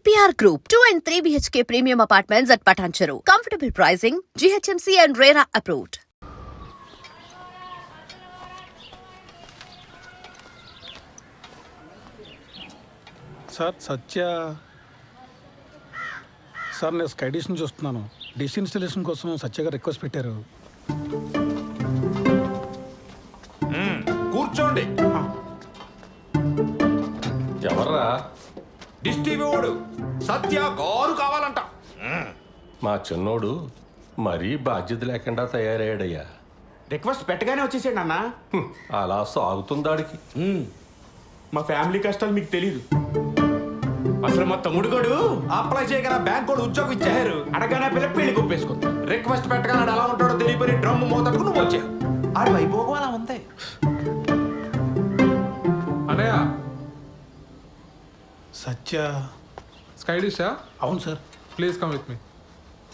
EPR Group, 2 and 3 BHK premium apartments at Patancheru. Comfortable pricing, GHMC and RERA approved. Sir sir నేను sky dish నుంచి వస్తున్నాను. Dish installation కోసం సత్య గారు request పెట్టారు. కూర్చోండి. ఎవర్రా? డిష్ టీవీ వాడు సత్య కారు కావాలంట. మా చిన్నోడు మరీ బాధ్యత లేకుండా తయారయ్యాడయ్యా. రిక్వెస్ట్ పెట్టగానే వచ్చేసాడు అన్న. అలా సాగుతుందాడికి. మా ఫ్యామిలీ కష్టాలు మీకు తెలీదు. అసలు మా తమ్ముడు గడు అప్లై చేయగల బ్యాంక్ కూడా ఉద్యోగం ఇచ్చారు. అడగానే పిల్ల పెళ్లి కొప్పేసుకుంది. రిక్వెస్ట్ పెట్టగానే అలా ఉంటాడో తెలియపోయి డ్రమ్ మోతడుకు నువ్వు వచ్చావు. ఆడి వైభోగం అలా ఉంది. అనయ్య సత్య స్కై డిషా? అవును sir. Please come with me.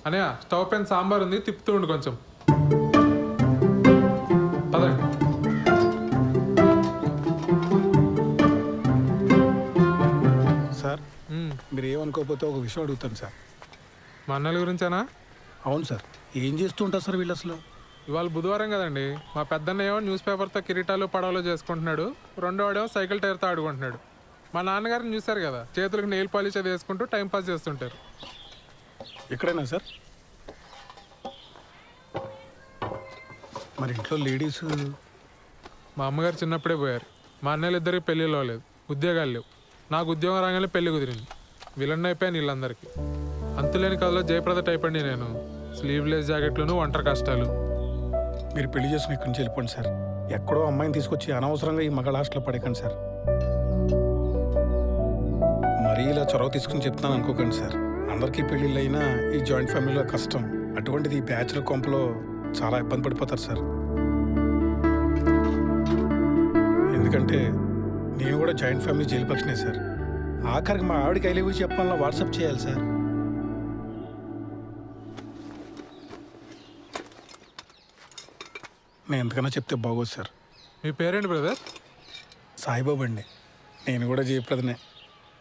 అనయ్య స్టవ్ పైన సాంబార్ ఉంది, తిప్పుతూ ఉండు కొంచెం. పదండి. సార్ మీరు ఏమనుకోకపోతే ఒక విషయం అడుగుతాను సార్. మా అన్నల గురించేనా? అవును సార్. ఏం చేస్తూ ఉంటారు సార్ వీళ్ళు అసలు? ఇవాళ బుధవారం కదండి. మా పెద్దన్న ఏమో న్యూస్ పేపర్తో కిరీటాలు పడవలు చేసుకుంటున్నాడు, రెండో వాడేమో సైకిల్ టైర్తో ఆడుకుంటున్నాడు. మా నాన్నగారిని చూశారు కదా, చేతులకు నెయిల్ పాలిష్ అది వేసుకుంటూ టైంపాస్ చేస్తుంటారు. ఎక్కడైనా సార్? మరి ఇంట్లో లేడీస్? మా అమ్మగారు చిన్నప్పుడే పోయారు. మా అన్నయ్యలు ఇద్దరికి పెళ్ళిళ్ళు అవ్వలేదు, ఉద్యోగాలు లేవు. నాకు ఉద్యోగం రాగానే పెళ్లి కుదిరింది. విలన్ అయిపోయాను వీళ్ళందరికీ. అంతులేని కథలో జయప్రద టైప్ అండి నేను. స్లీవ్లెస్ జాకెట్లను, ఒంటరి కష్టాలు. మీరు పెళ్లి చేసుకుని ఇక్కడి నుంచి వెళ్ళిపోండి సార్. ఎక్కడో అమ్మాయిని తీసుకొచ్చి అనవసరంగా ఈ మగ హాస్టల్లో పడేకండి సార్. మరీ ఇలా చొరవ తీసుకుని చెప్తాను అనుకోకండి సార్. అందరికీ పెళ్ళిళ్ళు అయినా ఈ జాయింట్ ఫ్యామిలీలో కష్టం. అటువంటిది ఈ బ్యాచులర్ కొంపలో చాలా ఇబ్బంది పడిపోతారు సార్. ఎందుకంటే నేను కూడా జాయింట్ ఫ్యామిలీ జైలు పక్షనే సార్. ఆఖరికి మా ఆవిడకి ఐ లవ్ యూ చెప్పాలన్నా వాట్సాప్ చేయాలి సార్. నేను ఎంతకన్నా చెప్తే బాగోదు సార్. మీ పేరేంటి బ్రదర్? సాయిబాబు అండి. నేను కూడా జయప్రదనే,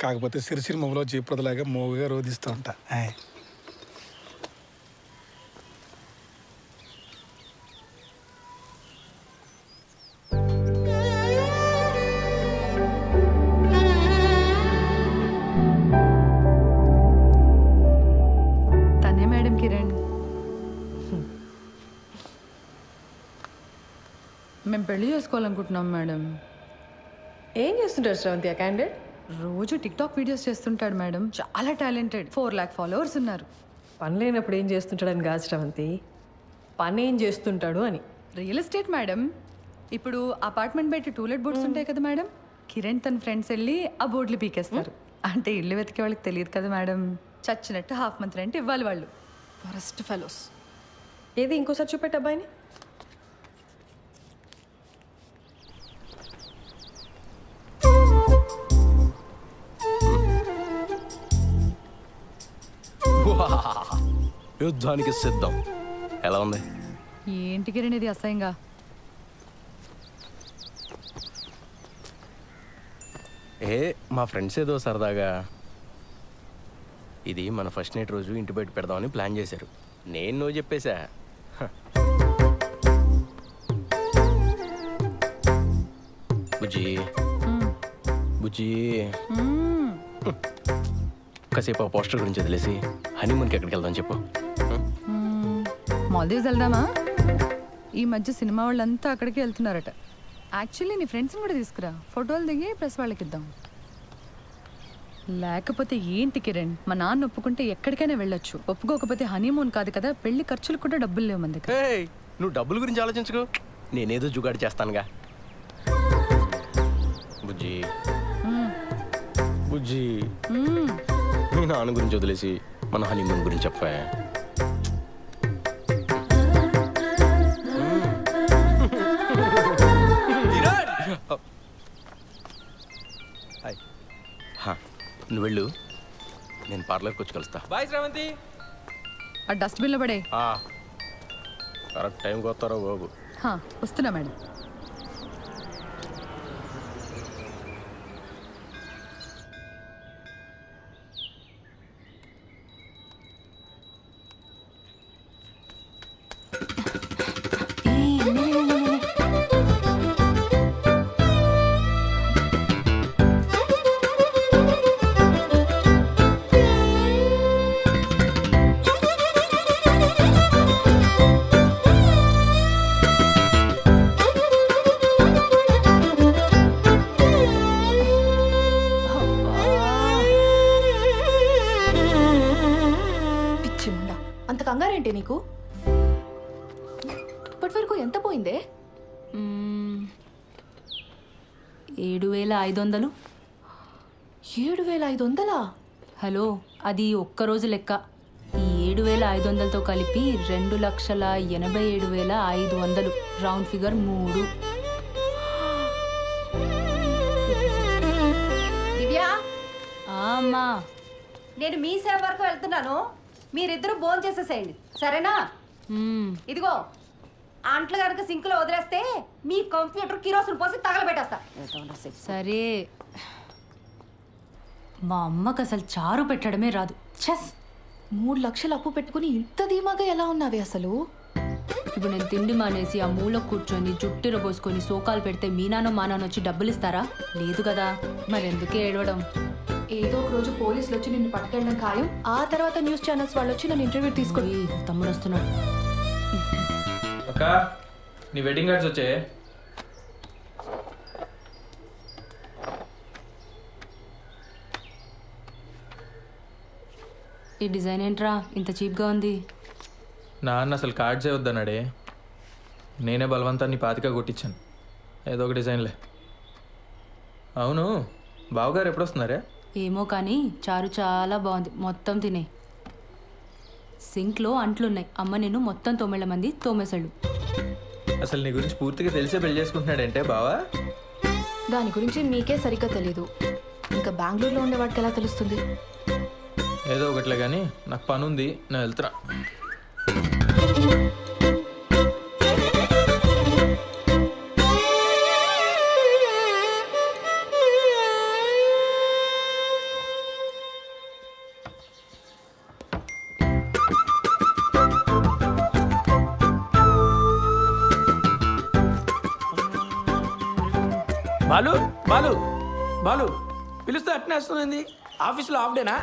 కాకపోతే సిరిసిరి మొగలో జయప్రదలాగా మోగుగా రోధిస్తూ ఉంటా. తనే మేడం కిరణ్. మేము పెళ్లి చేసుకోవాలనుకుంటున్నాం మేడం. ఏం చేస్తుంటారు శ్రవంతి ఆ క్యాండిడేట్? రోజు టిక్టాక్ వీడియోస్ చేస్తుంటాడు మేడం. చాలా టాలెంటెడ్. 4 lakh ఫాలోవర్స్ ఉన్నారు. పని లేనప్పుడు ఏం చేస్తుంటాడని కాదు శ్రవంతి, పని ఏం చేస్తుంటాడు అని. Real estate madam. ఇప్పుడు అపార్ట్మెంట్ బయట టూలెట్ బోర్డ్స్ ఉంటాయి కదా మేడం, కిరణ్ తన ఫ్రెండ్స్ వెళ్ళి ఆ బోర్డులు పీకేస్తారు. అంటే ఇల్లు వెతికే వాళ్ళకి తెలియదు కదా మేడం. చచ్చినట్టు హాఫ్ మంత్ రెంట్ ఇవ్వాలి వాళ్ళు. Forest fellows. ఏది ఇంకోసారి చూపెట్టు అబ్బాయిని. యుద్ధానికి సిద్ధం. ఎలా ఉంది? ఏంటి కిరణ్ ఇది అసహ్యంగా? మా ఫ్రెండ్స్ ఏదో సరదాగా ఇది మన ఫస్ట్ నైట్ రోజు ఇంటి బయట పెడదామని ప్లాన్ చేశారు. నేను నువ్వు చెప్పేశా. బుజ్జి బుజ్జి కాసేపు ఆ పోస్టర్ గురించి వదిలేసి హనీమూన్కి ఎక్కడికి వెళ్దాం చెప్పు. మాల్దీవ్స్ వెళ్దామా? ఈ మధ్య సినిమా వాళ్ళంతా అక్కడికి వెళ్తున్నారట. యాక్చువల్లీ నీ ఫ్రెండ్స్ని కూడా తీసుకురా, ఫోటోలు దిగి ప్రెస్ వాళ్ళకి ఇద్దాం. లేకపోతే ఏంటి కిరణ్, మా నాన్న ఒప్పుకుంటే ఎక్కడికైనా వెళ్ళొచ్చు, ఒప్పుకోకపోతే హనీమూన్ కాదు కదా, పెళ్లి ఖర్చులు కూడా డబ్బులు లేవు మన దగ్గర. నువ్వు డబ్బుల గురించి ఆలోచించుకో, నేనేదో జుగాడి చేస్తానుగా. బుజ్జి బుజ్జి మీ నాన్న గురించి వదిలేసి మన హనీమూన్ గురించి చెప్పా. నువ్వు వెళ్ళు, నేను పార్లర్కి వచ్చి కలుస్తా. బాయ్ శ్రవంతి. ఆ డస్ట్బిన్లో పడే. కరెక్ట్ టైంకి వస్తారో బాబు. వస్తున్నా మేడం. అంత కంగారేంటి నీకు? ఇప్పటి వరకు ఎంత పోయిందే? 7,500. 7,500? హలో, అది ఒక్కరోజు లెక్క. ఈ 7,500తో కలిపి 2,87,500. Round figure 3. దివ్య, అమ్మా, నేను మీ సేవ వరకు వెళ్తున్నాను. మీరిద్దరూ భోజనం చేసేసేయండి, సరేనా? ఇదిగో అంట్లు కనుక సింకులో వదిలేస్తే మీ కంప్యూటర్ కిరోసిన్ పోసి తగలబెట్టేస్తా. సరే. మా అమ్మకు అసలు చారు పెట్టడమే రాదు. చెస్. 3 లక్షలు అప్పు పెట్టుకుని ఇంత ధీమాగా ఎలా ఉన్నావే అసలు? ఇప్పుడు నేను తిండి మానేసి ఆ మూల కూర్చొని జుట్టిర పోసుకొని సోకాలు పెడితే మీ నాన్న మా నాన్న వచ్చి డబ్బులు ఇస్తారా? లేదు కదా, మరెందుకే ఏడవడం? ఏదో ఒక రోజు పోలీసులు వచ్చి నిన్ను పట్టుకెళ్ళడం ఖాయం. ఆ తర్వాత న్యూస్ ఛానల్స్ వాళ్ళు వచ్చి నన్ను ఇంటర్వ్యూ తీసుకొని. తమ్ముడు వస్తున్నాడు. అక్క, నీ వెడ్డింగ్ కార్డ్స్ వచ్చాయి. ఈ డిజైన్ ఏంట్రా ఇంత చీప్గా ఉంది? నాన్న అసలు కార్డ్సే వద్దన్నాడే. నేనే బలవంతాన్ని పాతిక కొట్టించాను. ఏదో ఒక డిజైన్లే. అవును, బావగారు ఎప్పుడు వస్తున్నారే? ఏమో కానీ చారు చాలా బాగుంది. మొత్తం తినే. సింక్లో అంట్లున్నాయి. అమ్మ నేను మొత్తం 9 మంది తోమేశాడు. అసలు నీ గురించి పూర్తిగా తెలిసే పెళ్లి చేసుకుంటున్నాడంటే బావా? దాని గురించి మీకే సరిగ్గా తెలీదు. ఇంకా బెంగళూరులో ఉండేవాడికి ఎలా తెలుస్తుంది? ఏదో ఒకట్లే కానీ నాకు పని ఉంది, నేను వెళ్తున్నా. బాలు బాలు బాలు పిలుస్తే అట్నే వస్తుంది. ఆఫీస్లో హాఫ్ డేనా?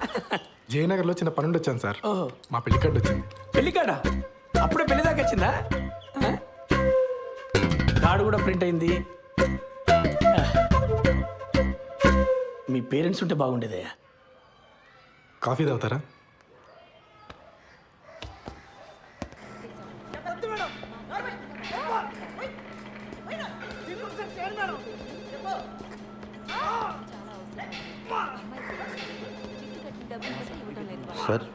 జయనగర్లో చిన్న పని వచ్చాను సార్. ఓహో, మా పెళ్లి కార్డు వచ్చింది. పెళ్లి కాడా? అప్పుడే పెళ్లి దాకా వచ్చిందా? కార్డు కూడా ప్రింట్ అయింది. మీ పేరెంట్స్ ఉంటే బాగుండేదయ్యా. కాఫీ తాగుతారా? సార్,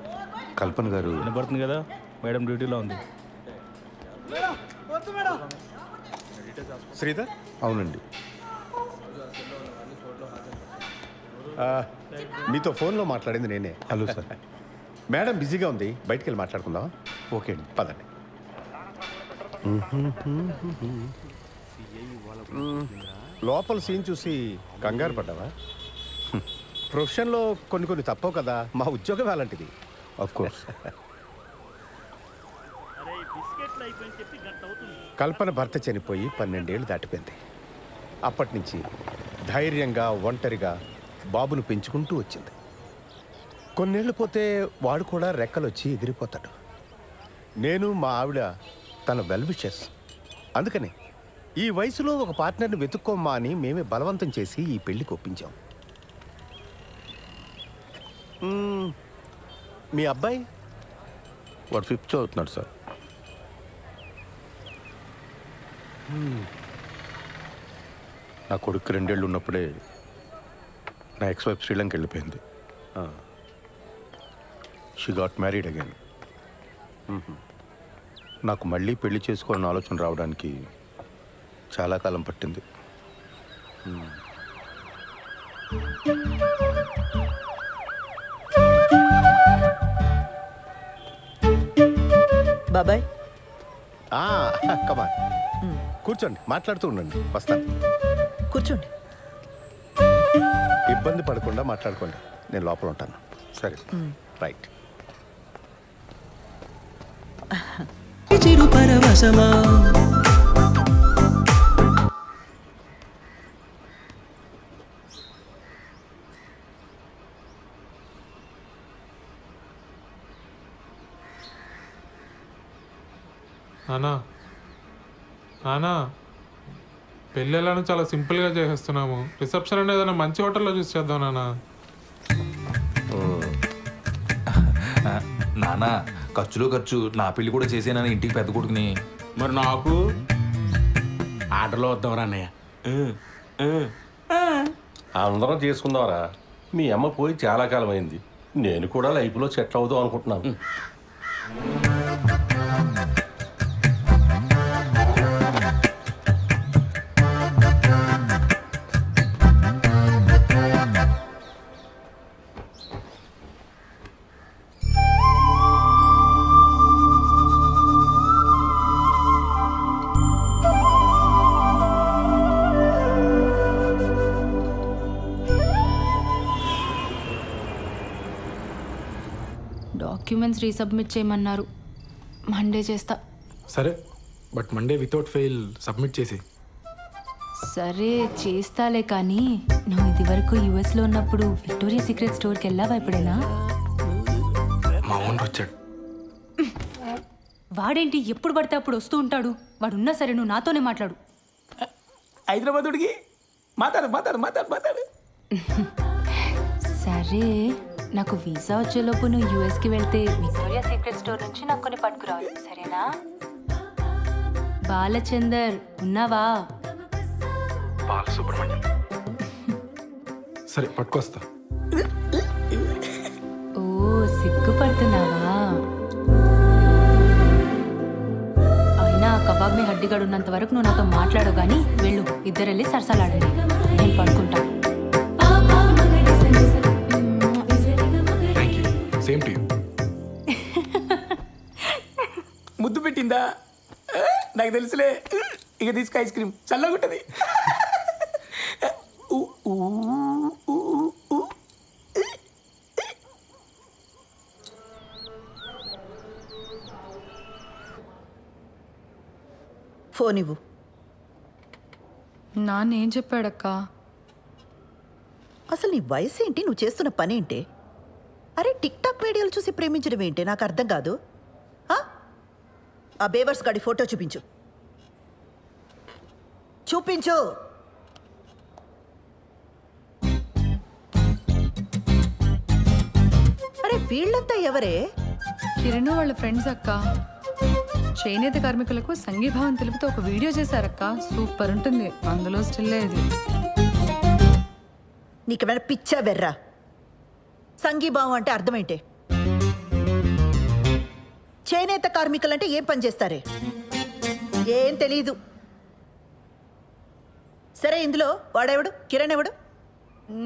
కల్పన గారు. వినపడుతుంది కదా, మేడం డ్యూటీలో ఉంది. శ్రీధర్? అవునండి. మీతో ఫోన్లో మాట్లాడింది నేనే. Hello sir. మేడం బిజీగా ఉంది, బయటికి వెళ్ళి మాట్లాడుకుందాం. ఓకే అండి, పదండి. లోపల సీన్ చూసి కంగారు పడ్డావా? ప్రొఫెషన్లో కొన్ని తప్పవు కదా, మా ఉద్యోగం అలాంటిది. Of course. కల్పన భర్త చనిపోయి 12 ఏళ్ళు దాటిపోయింది. అప్పటి నుంచి ధైర్యంగా ఒంటరిగా బాబును పెంచుకుంటూ వచ్చింది. కొన్నేళ్ళు పోతే వాడు కూడా రెక్కలొచ్చి ఎగిరిపోతాడు. నేను మా ఆవిడ తన వెల్ విషెస్. అందుకని ఈ వయసులో ఒక పార్ట్నర్ని వెతుక్కోమ్మా అని మేమే బలవంతం చేసి ఈ పెళ్లికి ఒప్పించాం. మీ అబ్బాయి? వాడు 5th చదువుతున్నాడు సార్. నా కొడుకు 2 ఏళ్ళు ఉన్నప్పుడే నా ఎక్స్-వైఫ్ శ్రీలంక వెళ్ళిపోయింది. She got married again. నాకు మళ్ళీ పెళ్లి చేసుకోవాలని ఆలోచన రావడానికి చాలా కాలం పట్టింది. బాబాయ్, కమాన్, కూర్చోండి, మాట్లాడుతూ ఉండండి, వస్తాను. కూర్చోండి. ఇబ్బంది పడకుండా మాట్లాడుకోండి, నేను లోపల ఉంటాను. సరే, రైట్. నానా నానా, పెళ్ళి ఎలానో చాలా సింపుల్గా చేసేస్తున్నాము. రిసెప్షన్ అనేది ఏదైనా మంచి హోటల్లో చూసి చేద్దాం నానా. నానా, ఖర్చులో ఖర్చు నా పెళ్లి కూడా చేసేనని ఇంటికి పెద్ద కొడుకుని. మరి నాకు ఆర్డర్లో వద్దాంరా అన్నయ్య. అందరం చేసుకుందాంరా. మీ అమ్మ పోయి చాలా కాలం అయింది. నేను కూడా లైఫ్లో సెటిల్ అవుదాం అనుకుంటున్నాను. డాక్యుమెంట్స్ రీసబ్మిట్ చేయమన్నారు. మండే చేస్తా. సరే, but Monday without fail submit చేసి. సరే చేస్తాలే, కానీ నువ్వు ఇది వరకు యుఎస్లో ఉన్నప్పుడు విక్టోరియా సీక్రెట్ స్టోర్కి వెళ్ళావా ఎప్పుడైనా? మా ఓనర్ వచ్చాడు. వాడేంటి ఎప్పుడు పడితే అప్పుడు వస్తూ ఉంటాడు? వాడున్నా సరే నువ్వు నాతోనే మాట్లాడు. హైదరాబాదుడికి మాట్లాడు. సరే, నాకు వీసా వచ్చేలోపు నువ్వు యూఎస్కి వెళ్తే విక్టోరియా సీక్రెట్ స్టోర్ నుంచి నాకు కొన్ని పట్టుకురావాలి, సరేనా? బాలచందర్ ఉన్నావా? బాలసుబ్రహ్మణ్యం. సరే పట్టుకొస్తా. ఓ సిగ్గుపడుతున్నావా? అయినా కబాబ్ మీ హడ్డిగాడు ఉన్నంత వరకు నువ్వు నాతో మాట్లాడవు, కానీ వెళ్ళు, ఇద్దరెళ్ళి సరసాలాడండి, నేను పడుకుంటా. Same to you. ముద్దు పెట్టిందా? నాకు తెలుసులే. ఇక తీసుకు ఐస్ క్రీమ్ చల్లగుంటది. ఫోన్ ఇవ్వు. నాన్న ఏం చెప్పాడక్క? అసలు నీ వయసు ఏంటి? నువ్వు చేస్తున్న పని ఏంటి? అరే టిక్ టాక్ వీడియోలు చూసి ప్రేమించడం ఏంటి? నాకు అర్థం కాదు. ఆ బేవర్స్ గాడి ఫోటో చూపించు. అరే వీళ్ళంతా ఎవరే? కిరణ్ వాళ్ళ ఫ్రెండ్స్ అక్క. చేనేత కార్మికులకు సంఘీభావం తెలుపుతూ ఒక వీడియో చేశారక్క. సూపర్ ఉంటుంది. అందులో స్టిల్ ఇది. నీకేమైనా పిచ్చా బెర్రా? సంఘీభావం అంటే అర్థం ఏంటి? చేనేత కార్మికులంటే ఏం పని చేస్తారే? ఏం తెలీదు. సరే, ఇందులో వాడెవడు? కిరణ్ ఎవడు?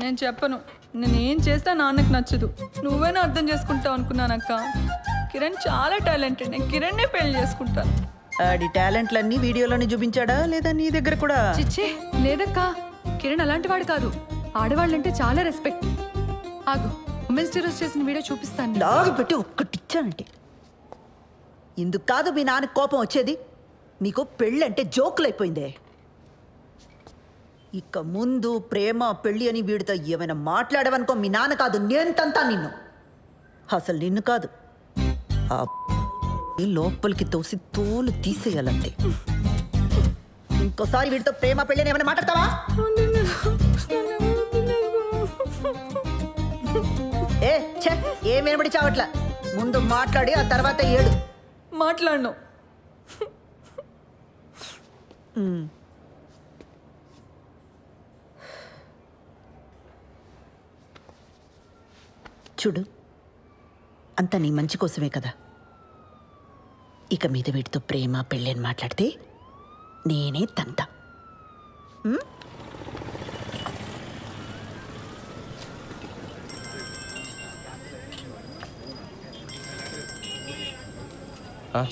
నేను చెప్పను. నేనేం చేస్తా నాన్నకు నచ్చదు. నువ్వేనా అర్థం చేసుకుంటావు అనుకున్నానక్క. కిరణ్ చాలా టాలెంటెడ్. నేను కిరణ్నే పెళ్లి చేసుకుంటాను. ఆడి టాలెంట్లన్నీ వీడియోలోనే చూపించాడా లేదా నీ దగ్గర కూడా? చిచ్చే లేదక్క, కిరణ్ అలాంటి వాడు కాదు. ఆడవాళ్ళంటే చాలా రెస్పెక్ట్. ఆగు, ఉమెన్స్ డే రోజు చేసిన వీడియో చూపిస్తాను. లాగి పెట్టి ఒక్కటిచ్చానంటే ఇందుకు కాదు మీ నాన్న కోపం వచ్చేది. నీకు పెళ్ళంటే జోకులైపోయిందే. ఇక ముందు ప్రేమ పెళ్ళి అని వీడితో ఏమైనా మాట్లాడవనుకో, మీ నాన్న కాదు నేను తంతా నిన్ను. అసలు నిన్ను కాదు, ఆ లోపలికి తోసి తోలు తీసేయాలంతే. ఇంకోసారి వీడితో ప్రేమ పెళ్ళి అని ఏమైనా మాట్లాడతావా? ఏం వినబడి చావట్లా. ముందు మాట్లాడి ఆ తర్వాత ఏడు. మాట్లాడను. చూడు, అంతా నీ మంచి కోసమే కదా. ఇక మీద వీటితో ప్రేమ పెళ్ళి అని మాట్లాడితే నేనే తంత.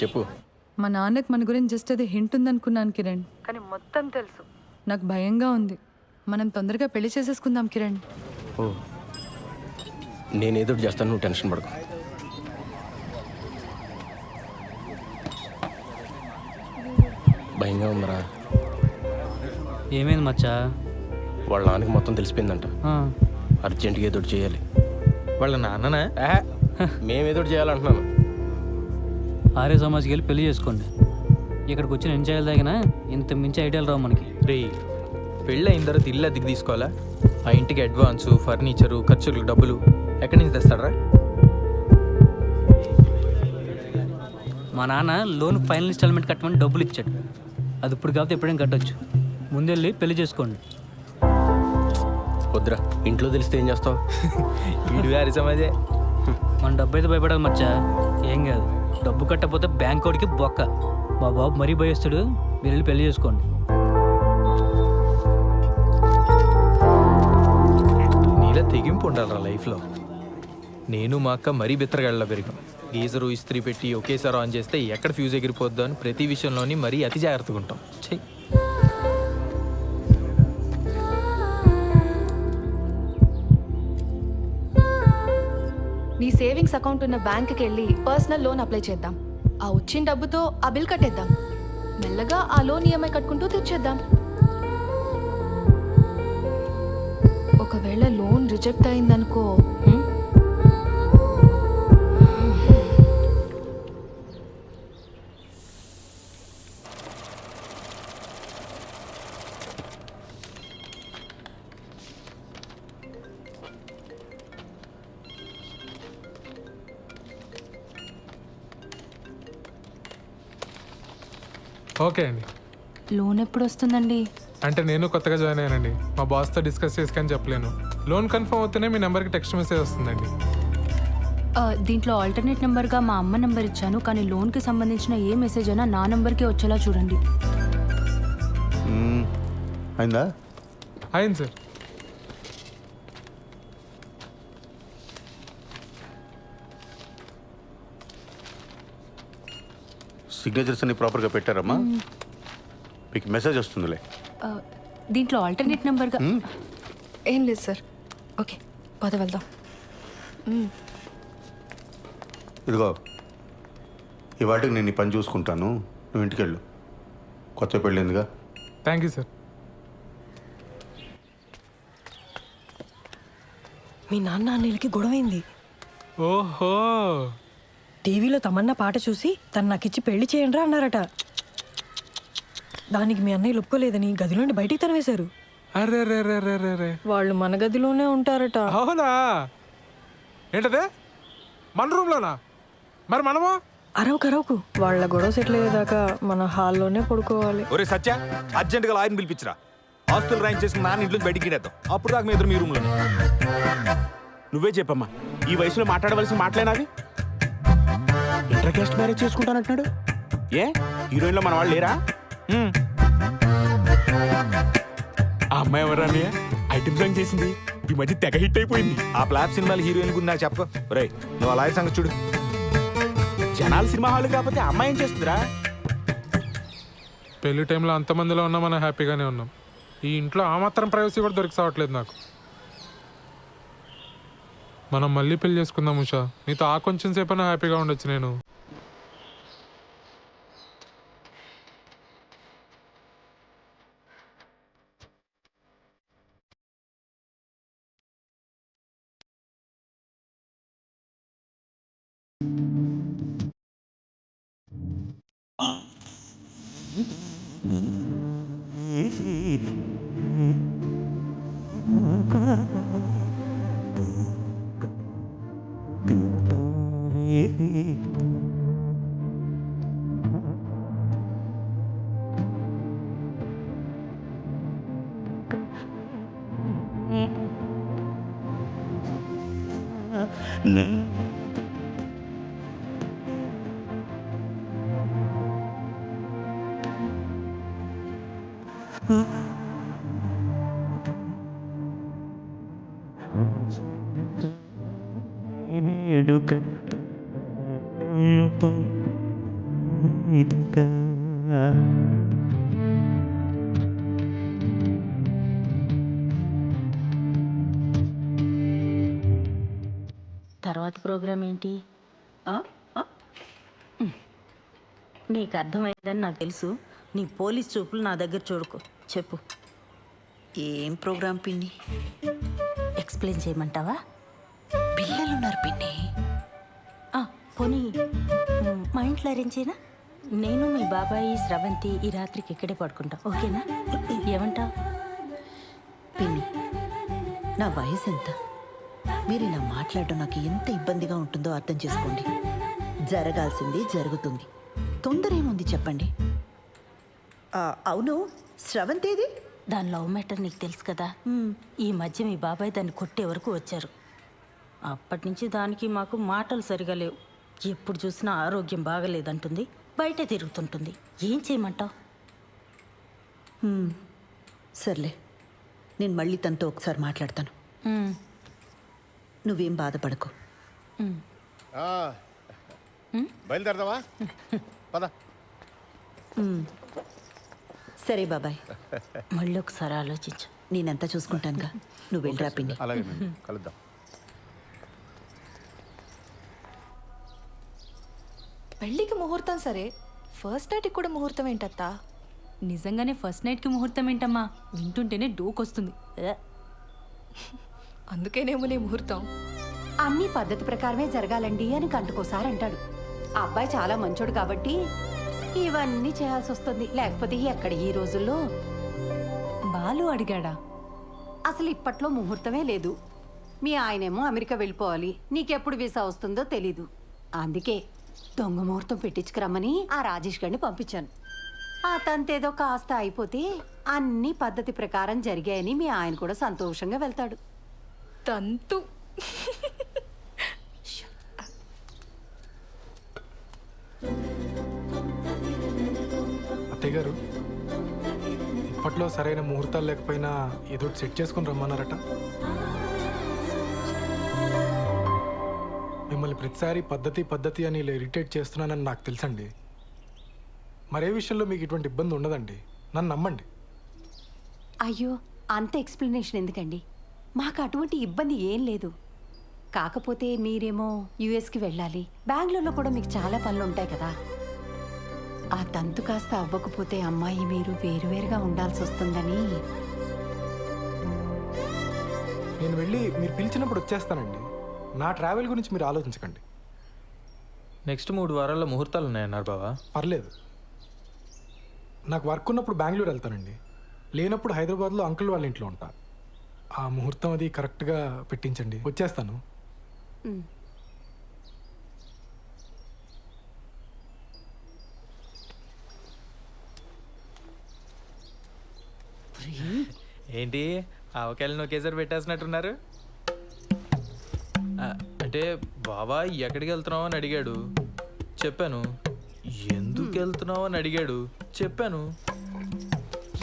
చెప్పు. మా నాన్నకు మన గురించి జస్ట్ అది హింట్ ఉందనుకున్నాను కిరణ్, కానీ మొత్తం తెలుసు. నాకు భయంగా ఉంది. మనం తొందరగా పెళ్లి చేసేసుకుందాం కిరణ్. ఓ, నేనేదో చేస్తాను, నువ్వు టెన్షన్ పడకు. భయంగా ఉందరా. ఏమైంది మచ్చా? వాళ్ళ నాన్నకి మొత్తం తెలిసిపోయిందంట. అర్జెంటుగా ఏదో చేయాలి. వాళ్ళ నాన్ననా? మేమేదో చేయాలంటున్నాను. ఆర్య సమాజ్కి వెళ్ళి పెళ్లి చేసుకోండి. ఇక్కడికి వచ్చి నేను చేయాలి తగిన ఇంత మించి ఐడియాలు రావు మనకి. రే, పెళ్ళి అయిన తర్వాత ఇల్లు అద్దెకి తీసుకోవాలా? ఆ ఇంటికి అడ్వాన్సు, ఫర్నిచరు, ఖర్చులకు డబ్బులు ఎక్కడి నుంచి తెస్తాడరా? మా నాన్న లోన్ ఫైనల్ ఇన్స్టాల్మెంట్ కట్టమని డబ్బులు ఇచ్చాడు. అది ఇప్పుడు కాకపోతే ఎప్పుడైనా కట్టొచ్చు. ముందెళ్ళి పెళ్లి చేసుకోండి. వద్దురా, ఇంట్లో తెలిస్తే ఏం చేస్తావు? వీడు గారి సమాజే. మన డబ్బు అయితే భయపడాలి మచ్చా. ఏం కాదు, డబ్బు కట్టకపోతే బ్యాంక్ వాడికి బొక్క. మా బాబు మరీ భయస్తుడు. మీరు వెళ్ళి పెళ్లి చేసుకోండి. నీలా తెగింపు ఉండాలిరా లైఫ్లో. నేను మా అక్క మరీ బిత్తరగాళ్ళ పెరిగాం. గీజరు ఇస్త్రీ పెట్టి ఒకేసారి ఆన్ చేస్తే ఎక్కడ ఫ్యూజ్ ఎగిరిపోద్దో అని ప్రతి విషయంలోని మరీ అతి జాగ్రత్తగా ఉంటాం. చెయ్యి. నీ సేవింగ్స్ అకౌంట్ ఉన్న బ్యాంక్కి వెళ్ళి పర్సనల్ లోన్ అప్లై చేద్దాం. ఆ వచ్చిన డబ్బుతో ఆ బిల్ కట్టేద్దాం. మెల్లగా ఆ లోన్ ఈఎంఐ కట్టుకుంటూ తెచ్చేద్దాం. ఒకవేళ లోన్ రిజెక్ట్ అయిందనుకో, ఓకే అండి. లోన్ ఎప్పుడు వస్తుందండి? అంటే నేను కొత్తగా జాయిన్ అయ్యానండి. మా బాస్తో డిస్కస్ చేసుకొని చెప్పలేను. లోన్ కన్ఫర్మ్ అవుతూనే మీ నెంబర్కి టెక్స్ట్ మెసేజ్ వస్తుందండి. దీంట్లో ఆల్టర్నేట్ నెంబర్గా మా అమ్మ నెంబర్ ఇచ్చాను, కానీ లోన్కి సంబంధించిన ఏ మెసేజ్ అయినా నా నెంబర్కి వచ్చేలా చూడండి. అయిందా? అయింది సార్. సిగ్నేచర్స్ అన్ని ప్రాపర్గా పెట్టారమ్మా? మీకు మెసేజ్ వస్తుందిలే. దీంట్లో ఆల్టర్నేట్ నెంబర్గా ఏం లేదు సార్. ఓకే, పద వెళ్దాం. ఇదిగో, ఈ వాటికి నేను ఈ పని చూసుకుంటాను, నువ్వు ఇంటికి వెళ్ళు. కొత్త పెళ్ళిందిగా. Thank you sir. మీ నాన్న అన్నయ్యలకి గొడవైంది. ఓహో, టీవీలో తమన్నా పాట చూసి తను నాకిచ్చి పెళ్లి చేయండి రా అన్నారట. దానికి మీ అన్నయ్యలు ఒప్పుకోలేదని గదిలోండి బయటికి తరివేశారు. అరే రే రే రే రే రే. వాళ్ళు మన గదిలోనే ఉంటారట. అవునా? ఏంటదే, మన రూమ్లోనా? మరి మనము అరవకు. వాళ్ళ గొడవ సెటిల్ అయ్యేదాకా మన హాల్లోనే పడుకోవాలి. ఒరే సత్య, అర్జెంటుగా లాయర్ని పిలిపించరా. ఆస్తులు రాయింగ్ చేసుకుని నాన్న ఇంట్లో బయటికి గిడేద్దాం. అప్పుడు దాకా మీ ఇద్దరు మీ రూమ్లో. నువ్వే చెప్పమ్మా, ఈ వయసులో మాట్లాడవలసిన మాటలేనాది? ఇంటర్ కాస్ట్ మ్యారేజ్ చేసుకుంటానంటున్నాడు. ఏ హీరోయిన్లో మన వాళ్ళు లేరా? ఆ అమ్మాయి ఎవరా? ఐటమ్ సాంగ్ చేసింది, ఈ మధ్య తెగ హిట్ అయిపోయింది. ఆ ఫ్లాప్ సినిమాలు హీరోయిన్ గురించి నాకు చెప్పకు. రే, నువ్వు ఆ లాయర్ సంగతి చూడు. జనాలు సినిమా హాల్ కాకపోతే అమ్మాయి ఏం చేస్తుందిరా? పెళ్లి టైంలో అంతమందిలో ఉన్నా మనం హ్యాపీగానే ఉన్నాం. ఈ ఇంట్లో ఆ మాత్రం ప్రైవసీ కూడా దొరికి సావట్లేదు నాకు. మనం మళ్ళీ పెళ్లి చేసుకుందాం ఉషా. నీతో ఆ కొంచెం సేపైనా హ్యాపీగా ఉండొచ్చు. నేను తర్వాత ప్రోగ్రామ్ ఏంటి? నీకు అర్థమైందని నాకు తెలుసు. నీ పోలీస్ చూపులు నా దగ్గర చూడకు. చెప్పు, ఏం ప్రోగ్రాం పిన్ని? ఎక్స్ప్లెయిన్ చేయమంటావా? పిల్లలున్నారు పిన్ని. పోనీ మా ఇంట్లో అరేంజ్ చేయనా? నేను మీ బాబాయి స్రవంతి ఈ రాత్రికి ఇక్కడే పడుకుంటాం, ఓకేనా? ఏమంటావు? పిన్ని, నా వయసు ఎంత? మీరు ఇలా మాట్లాడడం నాకు ఎంత ఇబ్బందిగా ఉంటుందో అర్థం చేసుకోండి. జరగాల్సింది జరుగుతుంది. తొందర ఏముంది చెప్పండి. అవును, స్రవంతేది? దాని లవ్ మ్యాటర్ నీకు తెలుసు కదా. ఈ మధ్య మీ బాబాయ్ దాన్ని కొట్టే వరకు వచ్చారు. అప్పటి నుంచి దానికి మాకు మాటలు సరిగా లేవు. ఎప్పుడు చూసినా ఆరోగ్యం బాగలేదంటుంది, బయట తిరుగుతుంటుంది. ఏం చేయమంటావు? సర్లే, నేను మళ్ళీ తనతో ఒకసారి మాట్లాడతాను. నువ్వేం బాధపడకు. బయలుదేరదావా? పద. సరే బాబాయ్, మళ్ళీ ఒకసారి ఆలోచించు. నేనంతా చూసుకుంటానుగా, నువ్వు వెళ్ళరా పిన్ని. అలాగే కలుద్దాం. పెళ్ళికి ముహూర్తం సరే, ఫస్ట్ నైట్కి కూడా ముహూర్తం ఏంటత్తా? నిజంగానే ఫస్ట్ నైట్కి ముహూర్తం ఏంటమ్మా? వింటుంటేనే డోకొస్తుంది. అందుకేనేమో నీ ముహూర్తం. అన్ని పద్ధతి ప్రకారమే జరగాలండి అని గంటకోసారి అంటాడు. ఆ అబ్బాయి చాలా మంచోడు కాబట్టి ఇవన్నీ చేయాల్సి వస్తుంది. లేకపోతే ఎక్కడ ఈ రోజుల్లో. బాలు అడిగాడా? అసలు ఇప్పట్లో ముహూర్తమే లేదు. మీ ఆయనేమో అమెరికా వెళ్ళిపోవాలి, నీకెప్పుడు వీసా వస్తుందో తెలీదు. అందుకే దొంగ ముహూర్తం పెట్టించుకురమ్మని ఆ రాజేష్ గారిని పంపించాను. ఆ తంతేదో కాస్త అయిపోతే అన్ని పద్ధతి ప్రకారం జరిగాయని మీ ఆయన కూడా సంతోషంగా వెళ్తాడు. తంతు. అత్తయ్య గారు, ఇప్పట్లో సరైన ముహూర్తాలు లేకపోయినా ఏదో సెట్ చేసుకుని రమ్మన్నారట. మిమ్మల్ని ప్రతిసారి పద్ధతి అని ఇలా ఇరిటేట్ చేస్తున్నానని నాకు తెలుసండి. మరే విషయంలో మీకు ఇటువంటి ఇబ్బంది ఉండదండి, నన్ను నమ్మండి. అయ్యో, అంత ఎక్స్ప్లెనేషన్ ఎందుకండి? మాకు అటువంటి ఇబ్బంది ఏం లేదు. కాకపోతే మీరేమో యుఎస్కి వెళ్ళాలి, బెంగళూరులో కూడా మీకు చాలా పనులు ఉంటాయి కదా. ఆ తంతు కాస్త అవ్వకపోతే అమ్మాయి మీరు వేరువేరుగా ఉండాల్సి వస్తుందని. నేను వెళ్ళి మీరు పిలిచినప్పుడు వచ్చేస్తానండి. నా ట్రావెల్ గురించి మీరు ఆలోచించకండి. నెక్స్ట్ 3 వారాల్లో ముహూర్తాలు ఉన్నాయన్నారు బావా. పర్లేదు, నాకు వర్క్ ఉన్నప్పుడు బెంగళూరు వెళ్తానండి, లేనప్పుడు హైదరాబాద్లో అంకుల్ వాళ్ళ ఇంట్లో ఉంటా. ఆ ముహూర్తం అది కరెక్ట్గా పెట్టించండి, వచ్చేస్తాను. ఏంటి ఆవకాయలను ఒకేసారి పెట్టేసినట్టున్నారు? అంటే బావా ఎక్కడికి వెళ్తున్నావు అని అడిగాడు, చెప్పాను. ఎందుకు వెళ్తున్నావు అని అడిగాడు, చెప్పాను.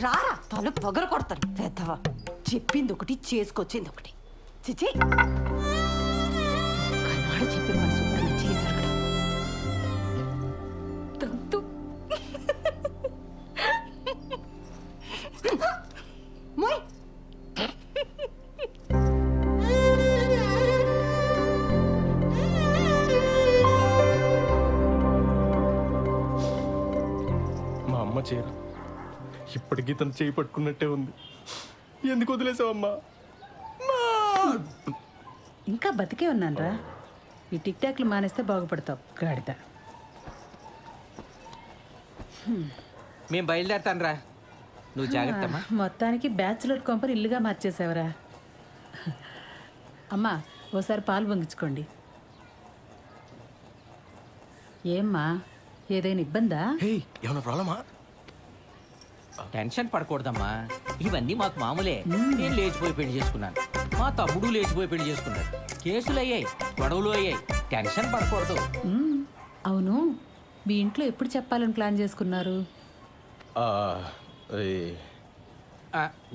రారా, తల పొగర కొడతాను పెద్దవా. చెప్పింది ఒకటి, చేసుకొచ్చింది ఒకటి. చిచి, కన్నాడు చెప్పిన మన శుభ్రంగా చేశారు కదా. తంతు. మోయ్. మా అమ్మ చీర ఇప్పటికీ తను చేయి పట్టుకున్నట్టే ఉంది. ఎందుకు వదిలేసావమ్మా? ఇంకా బతికే ఉన్నానరా. ఈ టిక్ టాక్లు మానేస్తే బాగుపడతావు గాడిద. మేము బయలుదేరుతాను రా, నువ్వు జాగ్రత్త. మొత్తానికి బ్యాచులర్ కొంపని ఇల్లుగా మార్చేసావరా. అమ్మా, ఓసారి పాలు పొంగించుకోండి. ఏమ్మా, ఏదైనా ఇబ్బందా? ఏమన్నా ప్రాబ్లమా? టెన్షన్ పడకూడదమ్మా, ఇవన్నీ మాకు మామూలే. నేను లేచిపోయి పెళ్లి చేసుకున్నాను, మా తమ్ముడు లేచిపోయి పెళ్లి చేసుకున్నాడు. కేసులు అయ్యాయి, గొడవలు అయ్యాయి, టెన్షన్ పడకూడదు. అవును, మీ ఇంట్లో ఎప్పుడు చెప్పాలని ప్లాన్ చేసుకున్నారు?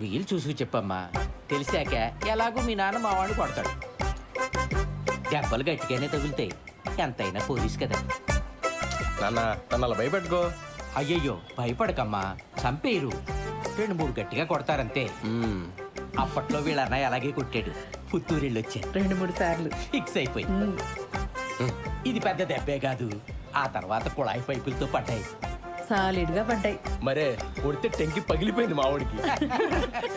వీలు చూసుకు చెప్పమ్మా, తెలిసాక ఎలాగో మీ నాన్న మా వాడిని కొడతాడు. దెబ్బలు గట్టిగానే తగులుతాయి, ఎంతైనా పోలీస్ కదా. నాన్న తను అలా భయపెట్టుకో. అయ్యయ్యో, భయపడకమ్మా, చంపేరు. 2-3 గట్టిగా కొడతారంతే. అప్పట్లో వీళ్ళ అన్నయ్య అలాగే కొట్టాడు, పుత్తూరెళ్ళి వచ్చాను 2-3 సార్లు. ఫిక్స్ అయిపోయి. ఇది పెద్ద దెబ్బే కాదు, ఆ తర్వాత కుళాయి పైపులతో పడ్డాయి. సాలిడ్గా పడ్డాయి. మరే కొడితే టెంకి పగిలిపోయింది మా వాడికి.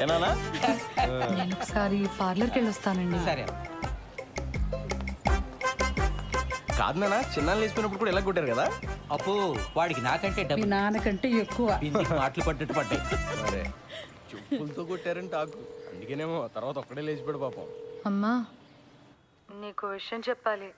ఏనా? నేను ఒకసారి పార్లర్కి వెళ్ళి వస్తానండి. సరే. కాదు నాన్న, చిన్నాళ్ళు వేసిపోయినప్పుడు కూడా ఎలా కొట్టారు కదా. అప్పు వాడికి నాకంటే మీ డబ్బు నాన్నకంటే ఎక్కువ. మాటలు పడ్డట్టు పడ్డాయి. మరే చెప్పులతో కొట్టారని టాకు, అందుకేనేమో తర్వాత ఒక్కడే లేచిపోయాడు పాపం. అమ్మా, నీకు విషయం చెప్పాలి.